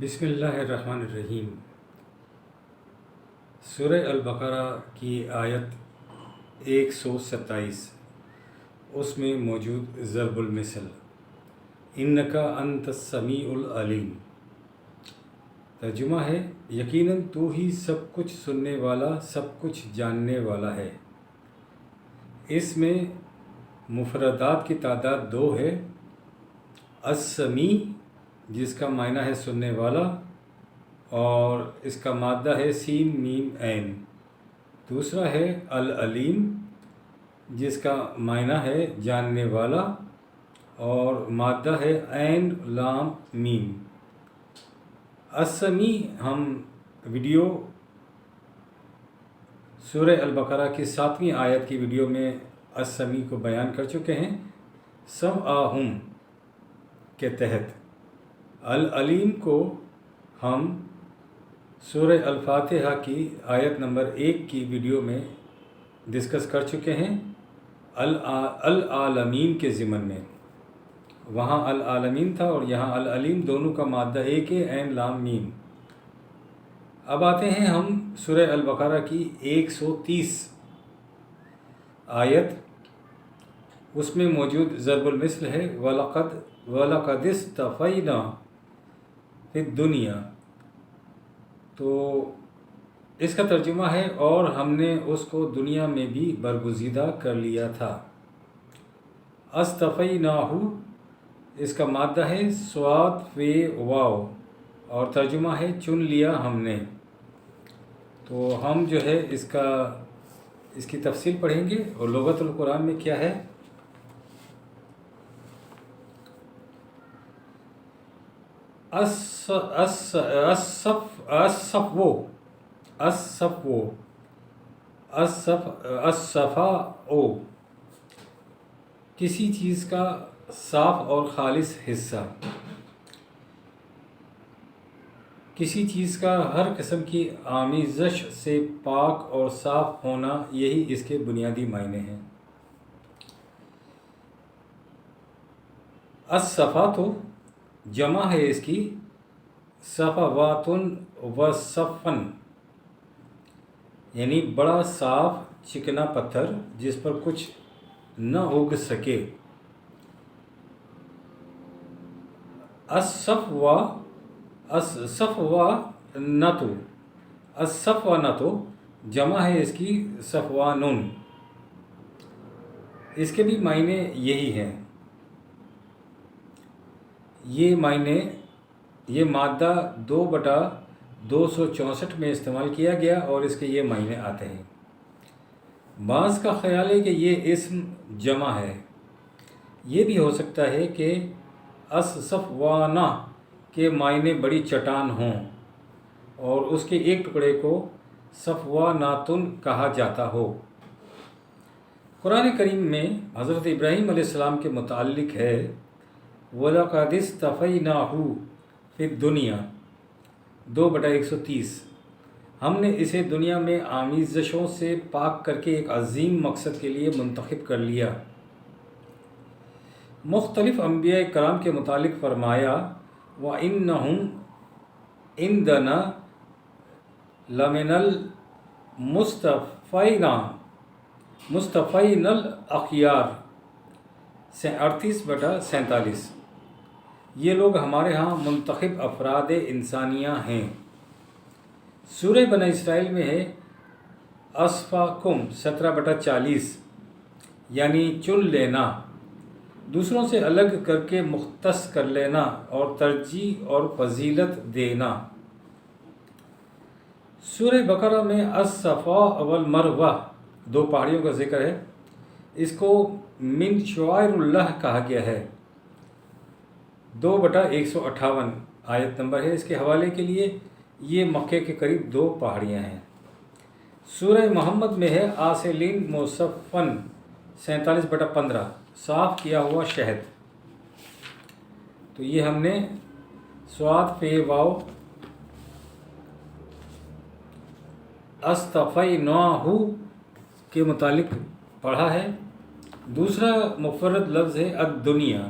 بسم اللہ الرحمن الرحیم۔ سورہ البقرہ کی آیت 127 اس میں موجود ضرب المثل انکا انت السمیع العلیم، ترجمہ ہے یقیناً تو ہی سب کچھ سننے والا سب کچھ جاننے والا ہے۔ اس میں مفردات کی تعداد 2 ہے، السمیع جس کا معنی ہے سننے والا اور اس کا مادہ ہے سین میم عین۔ دوسرا ہے العلیم جس کا معنی ہے جاننے والا اور مادہ ہے عین لام میم۔ السمیع ہم ویڈیو سورہ البقرہ کی 7ویں آیت کی ویڈیو میں السمیع کو بیان کر چکے ہیں، سمعہم کے تحت۔ العلیم کو ہم سورہ الفاتحہ کی آیت نمبر 1 کی ویڈیو میں ڈسکس کر چکے ہیں، العالمین کے ضمن میں۔ وہاں العالمین تھا اور یہاں العلیم، دونوں کا مادہ ایک ہے، عین لام میم۔ اب آتے ہیں ہم سورہ البقرہ کی 130 آیت، اس میں موجود ضرب المثل ہے وَلَقَدِ اسْتَفَيْنَا فِي الدُّنْيَا۔ تو اس کا ترجمہ ہے اور ہم نے اس کو دنیا میں بھی برگزیدہ کر لیا تھا۔ اصطفیناہ اس کا مادہ ہے صاد فے واو اور ترجمہ ہے چن لیا ہم نے۔ تو ہم جو ہے اس کی تفصیل پڑھیں گے اور لغت القرآن میں کیا ہے۔ الصفاء کسی چیز کا صاف اور خالص حصہ، کسی چیز کا ہر قسم کی آمیزش سے پاک اور صاف ہونا، یہی اس کے بنیادی معنی ہیں۔ الصفا تو جمع ہے اس کی صفواتن و صفن، یعنی بڑا صاف چکنا پتھر جس پر کچھ نہ اگ سکے۔ الصفوانتو جمع ہے اس کی صفوانن، اس کے بھی معنی یہی ہیں۔ یہ مادہ 2/264 میں استعمال کیا گیا اور اس کے یہ معنی آتے ہیں۔ بعض کا خیال ہے کہ یہ اسم جمع ہے، یہ بھی ہو سکتا ہے کہ الصفوانہ کے معنی بڑی چٹان ہوں اور اس کے ایک ٹکڑے کو صفواناتن کہا جاتا ہو۔ قرآن کریم میں حضرت ابراہیم علیہ السلام کے متعلق ہے وَلَقَدِ اسْتَفَيْنَاهُ فِي الدُّنْيَا 2/130، ہم نے اسے دنیا میں آمیزشوں سے پاک کر کے ایک عظیم مقصد کے لیے منتخب کر لیا۔ مختلف انبیاء کرام کے متعلق فرمایا وَإِنَّهُمْ عِنْدَنَا لَمِنَ الْمُصْطَفَيْنَ الْأَخْيَارِ 38/47، یہ لوگ ہمارے ہاں منتخب افراد انسانیہ ہیں۔ سورہ بنی اسرائیل میں ہے اصفاکم 17/40، یعنی چن لینا، دوسروں سے الگ کر کے مختص کر لینا اور ترجیح اور فضیلت دینا۔ سورہ بقرہ میں الصفا والمروہ 2 پہاڑیوں کا ذکر ہے، اس کو من شعائر اللہ کہا گیا ہے۔ 2/158 آیت نمبر ہے اس کے حوالے کے لیے، یہ مکے کے قریب 2 پہاڑیاں ہیں۔ سورہ محمد میں ہے آسلین مصفن 47/15، صاف کیا ہوا شہد۔ تو یہ ہم نے صاد فے واو اصطفیناہ کے متعلق پڑھا ہے۔ دوسرا مفرد لفظ ہے الدنیا،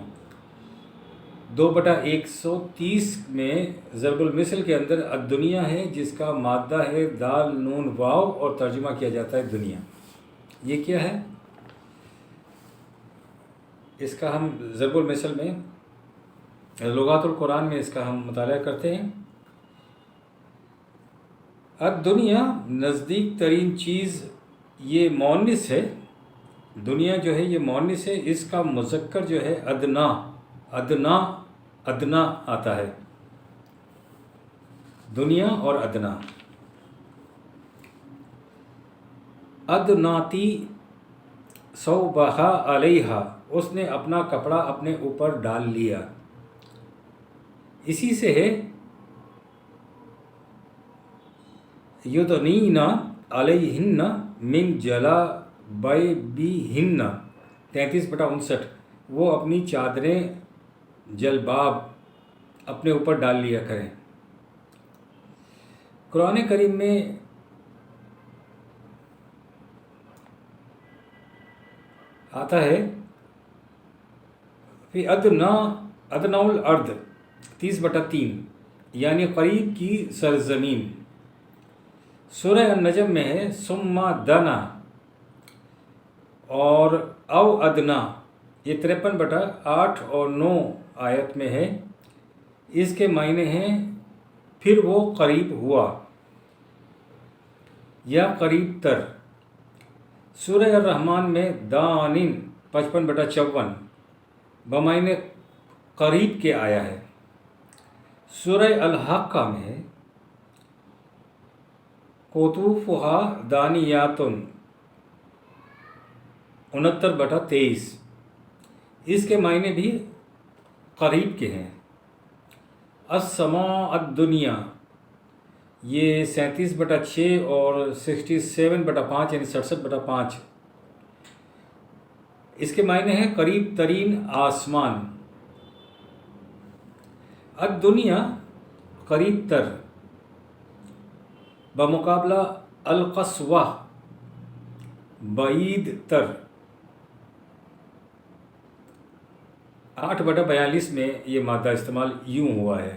2/130 میں ضرب المثل کے اندر الدنیا ہے، جس کا مادہ ہے دال نون واو اور ترجمہ کیا جاتا ہے دنیا۔ یہ کیا ہے؟ اس کا ہم ضرب المثل میں لغات القرآن میں اس کا ہم مطالعہ کرتے ہیں۔ الدنیا نزدیک ترین چیز، یہ مؤنث ہے، دنیا جو ہے یہ مؤنث ہے، اس کا مذکر جو ہے ادنا، ادنا ادنا آتا ہے، دنیا اور ادنا۔ ادناتی صوبہا علیہا، اس نے اپنا کپڑا اپنے اوپر ڈال لیا، اسی سے ہے یدنینا علیہن من جلابیبہن 33/59، وہ اپنی چادریں جلباب اپنے اوپر ڈال لیا کریں۔ قرآن کریم میں آتا ہے فی ادنا الارض 30/3، یعنی قریب کی سرزمین۔ سورہ النجم میں ہے ثم دنا اور او ادنا، یہ 53/8 اور 9 آیت میں ہے۔ اس کے معنی ہیں پھر وہ قریب ہوا یا قریب تر۔ سورہ الرحمن میں دانن 55/54 بمعنی قریب کے آیا ہے۔ سورہ الحاقہ میں قطوفہا دانیاتن 69/23، اس کے معنی بھی قریب کے ہیں۔ السماء الدنیا، یہ 37/6 اور 67/5 یعنی 67/5، اس کے معنی ہے قریب ترین آسمان۔ الدنیا قریب تر، بمقابلہ القصوہ بعید تر۔ 8/42 میں یہ مادہ استعمال یوں ہوا ہے۔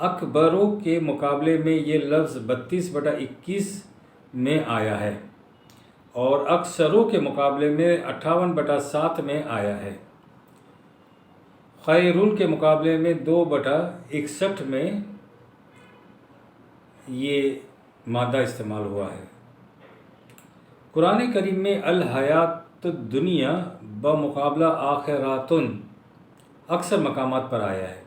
اکبروں کے مقابلے میں یہ لفظ 32/21 میں آیا ہے، اور اکثروں کے مقابلے میں 58/7 میں آیا ہے۔ خیرون کے مقابلے میں 2/61 میں یہ مادہ استعمال ہوا ہے۔ قرآن کریم میں الحیات الدنیا بمقابلہ آخراتن اکثر مقامات پر آیا ہے،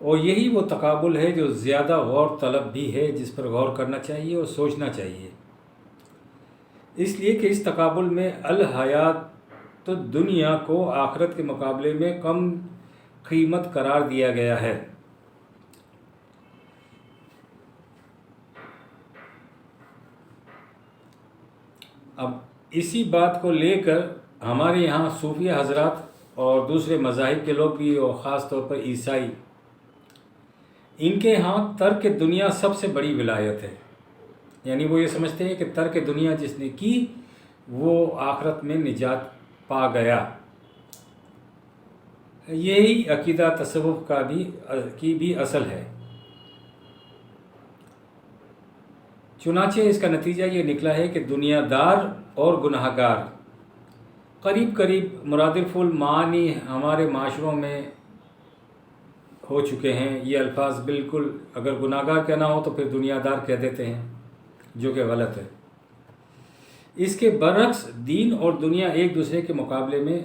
اور یہی وہ تقابل ہے جو زیادہ غور طلب بھی ہے، جس پر غور کرنا چاہیے اور سوچنا چاہیے، اس لیے کہ اس تقابل میں الحیات الدنیا کو آخرت کے مقابلے میں کم قیمت قرار دیا گیا ہے۔ اب اسی بات کو لے کر ہمارے یہاں صوفیہ حضرات اور دوسرے مذاہب کے لوگ بھی، اور خاص طور پر عیسائی، ان کے ہاں ترک دنیا سب سے بڑی ولایت ہے، یعنی وہ یہ سمجھتے ہیں کہ ترک دنیا جس نے کی وہ آخرت میں نجات پا گیا۔ یہی عقیدہ تصوف کی بھی اصل ہے۔ چنانچہ اس کا نتیجہ یہ نکلا ہے کہ دنیا دار اور گناہ گار قریب قریب مرادف المعانی ہمارے معاشروں میں ہو چکے ہیں۔ یہ الفاظ بالکل، اگر گناہ گار کہنا ہو تو پھر دنیا دار کہہ دیتے ہیں، جو کہ غلط ہے۔ اس کے برعکس دین اور دنیا ایک دوسرے کے مقابلے میں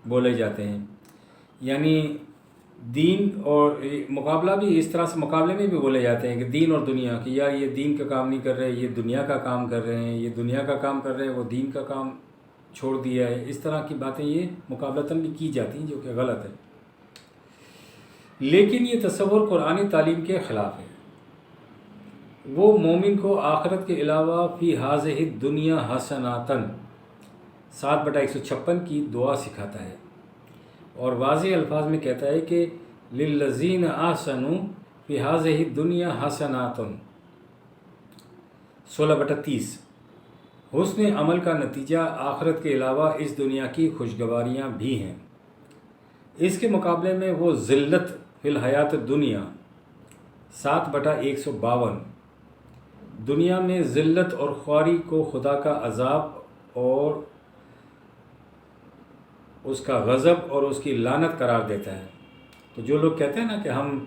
بولے جاتے ہیں، یعنی دین اور مقابلہ بھی اس طرح سے مقابلے میں بھی بولے جاتے ہیں کہ دین اور دنیا، کہ یار یہ دین کا کام نہیں کر رہے، یہ دنیا کا کام کر رہے ہیں، یہ دنیا کا کام کر رہے ہیں، وہ دین کا کام چھوڑ دیا ہے۔ اس طرح کی باتیں یہ مقابلتاً بھی کی جاتی ہیں، جو کہ غلط ہے۔ لیکن یہ تصور قرآنی تعلیم کے خلاف ہے۔ وہ مومن کو آخرت کے علاوہ فی ہذہ الدنیا حسناتن 7/156 کی دعا سکھاتا ہے، اور واضح الفاظ میں کہتا ہے کہ للذین احسنوا فی ہذہ الدنیا حسنات 16/30، حسن عمل کا نتیجہ آخرت کے علاوہ اس دنیا کی خوشگواریاں بھی ہیں۔ اس کے مقابلے میں وہ ذلت فی الحیات دنیا 7/152 دنیا میں ذلت اور خواری کو خدا کا عذاب اور اس کا غضب اور اس کی لعنت قرار دیتا ہے۔ تو جو لوگ کہتے ہیں نا کہ ہم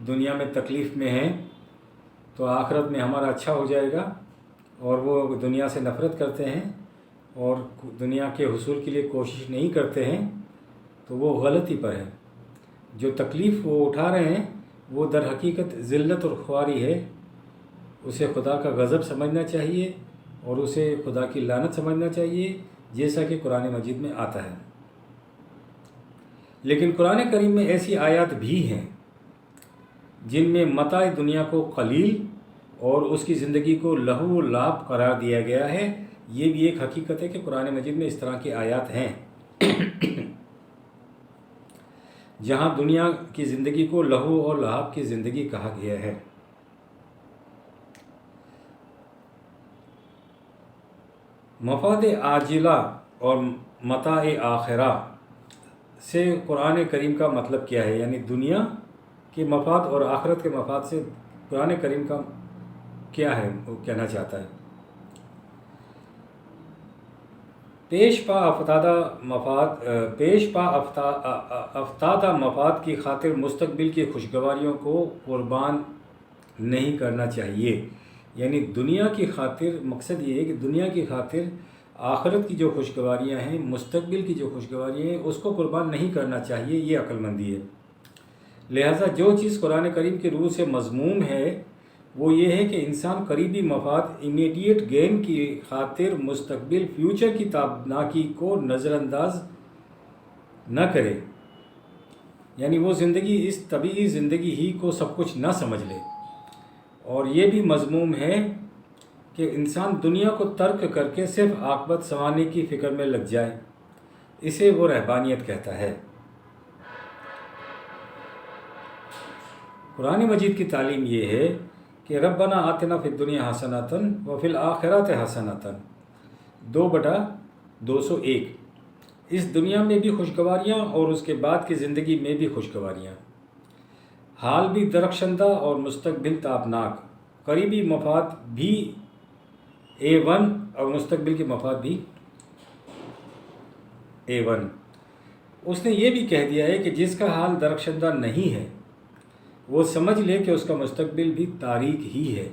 دنیا میں تکلیف میں ہیں تو آخرت میں ہمارا اچھا ہو جائے گا، اور وہ دنیا سے نفرت کرتے ہیں اور دنیا کے حصول کے لیے کوشش نہیں کرتے ہیں، تو وہ غلطی پر ہے۔ جو تکلیف وہ اٹھا رہے ہیں وہ در حقیقت ذلت اور خواری ہے، اسے خدا کا غضب سمجھنا چاہیے اور اسے خدا کی لعنت سمجھنا چاہیے، جیسا کہ قرآن مجید میں آتا ہے۔ لیکن قرآن کریم میں ایسی آیات بھی ہیں جن میں متاع دنیا کو قلیل اور اس کی زندگی کو لہو و لعب قرار دیا گیا ہے۔ یہ بھی ایک حقیقت ہے کہ قرآن مجید میں اس طرح کی آیات ہیں جہاں دنیا کی زندگی کو لہو اور لعب کی زندگی کہا گیا ہے۔ مفاد عاجلہ اور متاع آخرہ سے قرآن کریم کا مطلب کیا ہے؟ یعنی دنیا کے مفاد اور آخرت کے مفاد سے قرآن کریم کا کیا ہے، وہ کہنا چاہتا ہے؟ پیش پا افتادہ مفاد کی خاطر مستقبل کی خوشگواریوں کو قربان نہیں کرنا چاہیے۔ یعنی دنیا کی خاطر، مقصد یہ ہے کہ دنیا کی خاطر آخرت کی جو خوشگواریاں ہیں، مستقبل کی جو خوشگواریاں ہیں، اس کو قربان نہیں کرنا چاہیے۔ یہ عقل مندی ہے۔ لہٰذا جو چیز قرآن کریم کی روح سے مضموم ہے وہ یہ ہے کہ انسان قریبی مفاد، امیڈیٹ گین کی خاطر مستقبل فیوچر کی تابناکی کو نظر انداز نہ کرے، یعنی وہ زندگی اس طبعی زندگی ہی کو سب کچھ نہ سمجھ لے۔ اور یہ بھی مضموم ہے کہ انسان دنیا کو ترک کر کے صرف عاقبت سنوارنے کی فکر میں لگ جائے، اسے وہ رہبانیت کہتا ہے۔ قرآن مجید کی تعلیم یہ ہے کہ ربنا آتنا فی الدنیا حسنۃ وفی الآخرۃ حسنۃ 2/201، اس دنیا میں بھی خوشگواریاں اور اس کے بعد کی زندگی میں بھی خوشگواریاں، حال بھی درخشندہ اور مستقبل تابناک، قریبی مفاد بھی A1 اور مستقبل کے مفاد بھی A1۔ اس نے یہ بھی کہہ دیا ہے کہ جس کا حال درخشندہ نہیں ہے وہ سمجھ لے کہ اس کا مستقبل بھی تاریک ہی ہے۔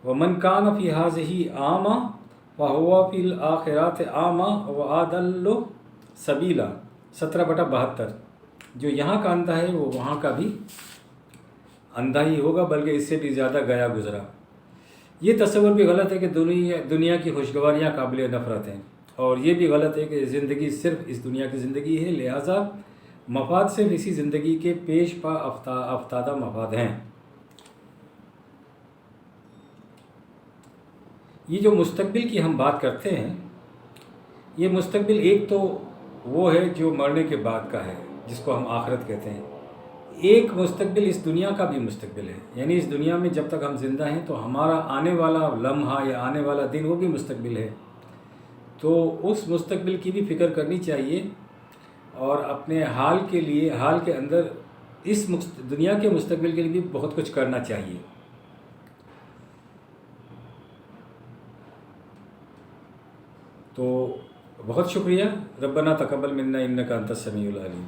وَمَنْ كَانَ فِي هَٰذِهِ أَعْمَىٰ فَهُوَ فِي الْآخِرَةِ أَعْمَىٰ وَأَضَلُّ سَبِيلًا 17/72، جو یہاں کا اندھا ہے وہ وہاں کا بھی اندھا ہی ہوگا، بلکہ اس سے بھی زیادہ گیا گزرا۔ یہ تصور بھی غلط ہے کہ دنیا کی خوشگواریاں قابل نفرت ہیں، اور یہ بھی غلط ہے کہ زندگی صرف اس دنیا کی زندگی ہے، لہٰذا مفاد صرف اسی زندگی کے پیش پا افتادہ مفاد ہیں۔ یہ جو مستقبل کی ہم بات کرتے ہیں، یہ مستقبل ایک تو وہ ہے جو مرنے کے بعد کا ہے، جس کو ہم آخرت کہتے ہیں۔ ایک مستقبل اس دنیا کا بھی مستقبل ہے، یعنی اس دنیا میں جب تک ہم زندہ ہیں تو ہمارا آنے والا لمحہ یا آنے والا دن وہ بھی مستقبل ہے۔ تو اس مستقبل کی بھی فکر کرنی چاہیے، اور اپنے حال کے اندر اس دنیا کے مستقبل کے لیے بھی بہت کچھ کرنا چاہیے۔ تو بہت شکریہ۔ ربنا تقبل منا انک انت السمیع العلیم۔